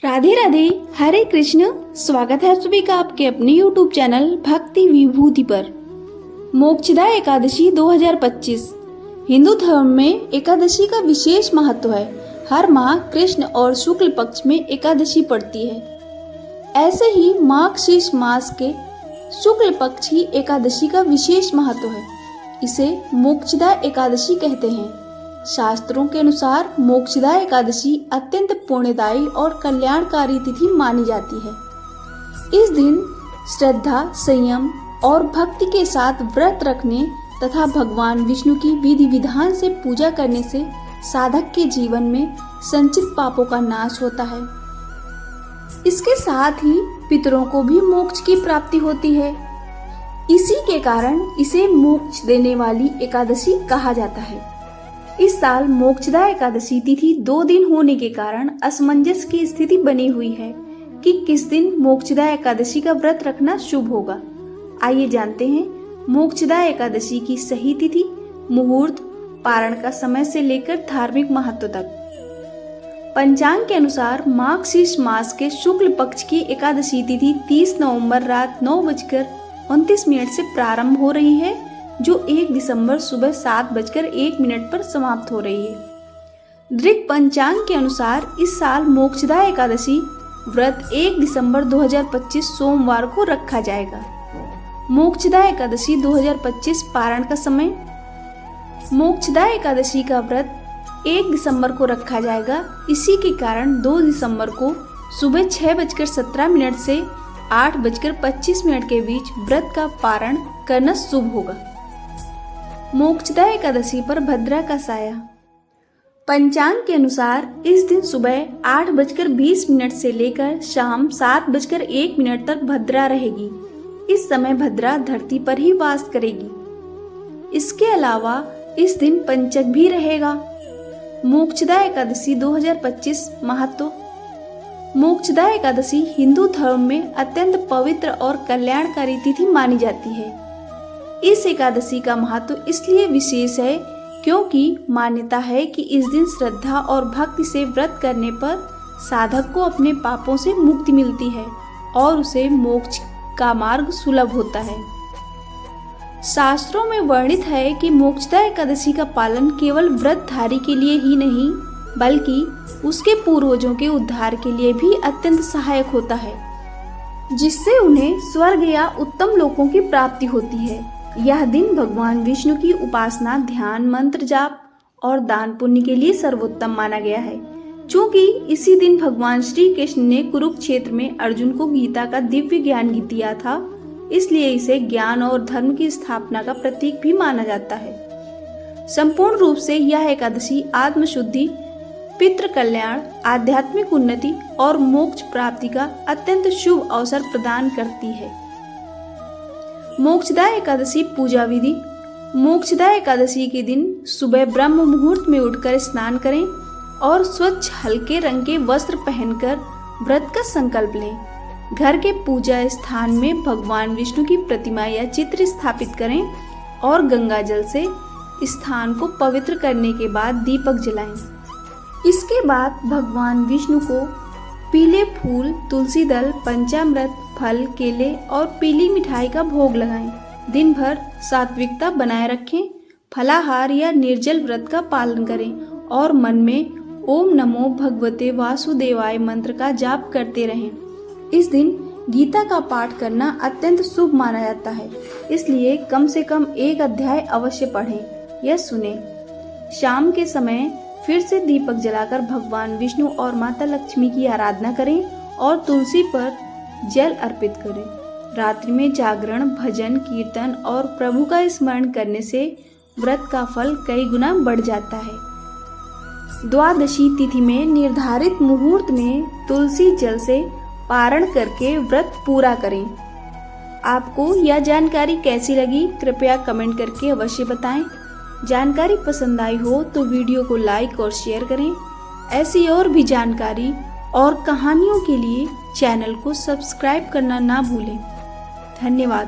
राधे राधे, हरे कृष्ण। स्वागत है सभी का आपके अपने YouTube चैनल भक्ति विभूति पर। मोक्षदा एकादशी 2025 हिंदू धर्म में एकादशी का विशेष महत्व है। हर माह कृष्ण और शुक्ल पक्ष में एकादशी पड़ती है। ऐसे ही माघ शीर्ष मास के शुक्ल पक्ष की एकादशी का विशेष महत्व है। इसे मोक्षदा एकादशी कहते हैं। शास्त्रों के अनुसार मोक्षदा एकादशी अत्यंत पुण्यदायी और कल्याणकारी तिथि मानी जाती है। इस दिन श्रद्धा, संयम और भक्ति के साथ व्रत रखने तथा भगवान विष्णु की विधि विधान से पूजा करने से साधक के जीवन में संचित पापों का नाश होता है। इसके साथ ही पितरों को भी मोक्ष की प्राप्ति होती है। इसी के कारण इसे मोक्ष देने वाली एकादशी कहा जाता है। इस साल मोक्षदा एकादशी तिथि 2 दिन होने के कारण असमंजस की स्थिति बनी हुई है कि किस दिन मोक्षदा एकादशी का व्रत रखना शुभ होगा। आइए जानते हैं मोक्षदा एकादशी की सही तिथि, मुहूर्त, पारण का समय से लेकर धार्मिक महत्व तक। पंचांग के अनुसार माघ शीर्ष मास के शुक्ल पक्ष की एकादशी तिथि 30 नवंबर रात 9:29 से प्रारंभ हो रही है, जो 1 दिसंबर सुबह 7:01 पर समाप्त हो रही है। दृक पंचांग के अनुसार इस साल मोक्षदा एकादशी व्रत 1 दिसंबर 2025 सोमवार को रखा जाएगा। मोक्षदा एकादशी 2025 पारण का समय। मोक्षदा एकादशी का व्रत 1 दिसंबर को रखा जाएगा। इसी के कारण 2 दिसंबर को सुबह 6:17 से 8:25 के बीच व्रत का पारण करना शुभ होगा। मोक्षदा एकादशी पर भद्रा का साया। पंचांग के अनुसार इस दिन सुबह 8:20 से लेकर शाम 7:01 तक भद्रा रहेगी। इस समय भद्रा धरती पर ही वास करेगी। इसके अलावा इस दिन पंचक भी रहेगा। मोक्षदा एकादशी 2025 महत्व। मोक्षदा एकादशी हिंदू धर्म में अत्यंत पवित्र और कल्याणकारी तिथि मानी जाती है। इस एकादशी का महत्व इसलिए विशेष है क्योंकि मान्यता है कि इस दिन श्रद्धा और भक्ति से व्रत करने पर साधक को अपने पापों से मुक्ति मिलती है और उसे मोक्ष का मार्ग सुलभ होता है। शास्त्रों में वर्णित है कि मोक्षदा एकादशी का पालन केवल व्रतधारी के लिए ही नहीं बल्कि उसके पूर्वजों के उद्धार के लिए भी अत्यंत सहायक होता है, जिससे उन्हें स्वर्ग या उत्तम लोकों की प्राप्ति होती है। यह दिन भगवान विष्णु की उपासना, ध्यान, मंत्र जाप और दान पुण्य के लिए सर्वोत्तम माना गया है। चूँकि इसी दिन भगवान श्री कृष्ण ने कुरुक्षेत्र में अर्जुन को गीता का दिव्य ज्ञान दिया था, इसलिए इसे ज्ञान और धर्म की स्थापना का प्रतीक भी माना जाता है। संपूर्ण रूप से यह एकादशी आत्मशुद्धि, पितृ कल्याण, आध्यात्मिक उन्नति और मोक्ष प्राप्ति का अत्यंत शुभ अवसर प्रदान करती है। मोक्षदा एकादशी पूजा विधि। मोक्षदा एकादशी के दिन सुबह ब्रह्म मुहूर्त में उठकर स्नान करें और स्वच्छ हल्के रंग के वस्त्र पहनकर व्रत का संकल्प लें। घर के पूजा स्थान में भगवान विष्णु की प्रतिमा या चित्र स्थापित करें और गंगा जल से स्थान को पवित्र करने के बाद दीपक जलाएं। इसके बाद भगवान विष्णु को पीले फूल, तुलसी दल, पंचामृत, फल, केले और पीली मिठाई का भोग लगाएं। दिन भर सात्विकता बनाए रखें। फलाहार या निर्जल व्रत का पालन करें और मन में ओम नमो भगवते वासुदेवाय मंत्र का जाप करते रहें। इस दिन गीता का पाठ करना अत्यंत शुभ माना जाता है, इसलिए कम से कम 1 अध्याय अवश्य पढ़ें या सुने। शाम के समय फिर से दीपक जलाकर भगवान विष्णु और माता लक्ष्मी की आराधना करें और तुलसी पर जल अर्पित करें। रात्रि में जागरण, भजन, कीर्तन और प्रभु का स्मरण करने से व्रत का फल कई गुना बढ़ जाता है। द्वादशी तिथि में निर्धारित मुहूर्त में तुलसी जल से पारण करके व्रत पूरा करें। आपको यह जानकारी कैसी लगी कृपया कमेंट करके अवश्य बताएं। जानकारी पसंद आई हो तो वीडियो को लाइक और शेयर करें। ऐसी और भी जानकारी और कहानियों के लिए चैनल को सब्सक्राइब करना ना भूलें। धन्यवाद।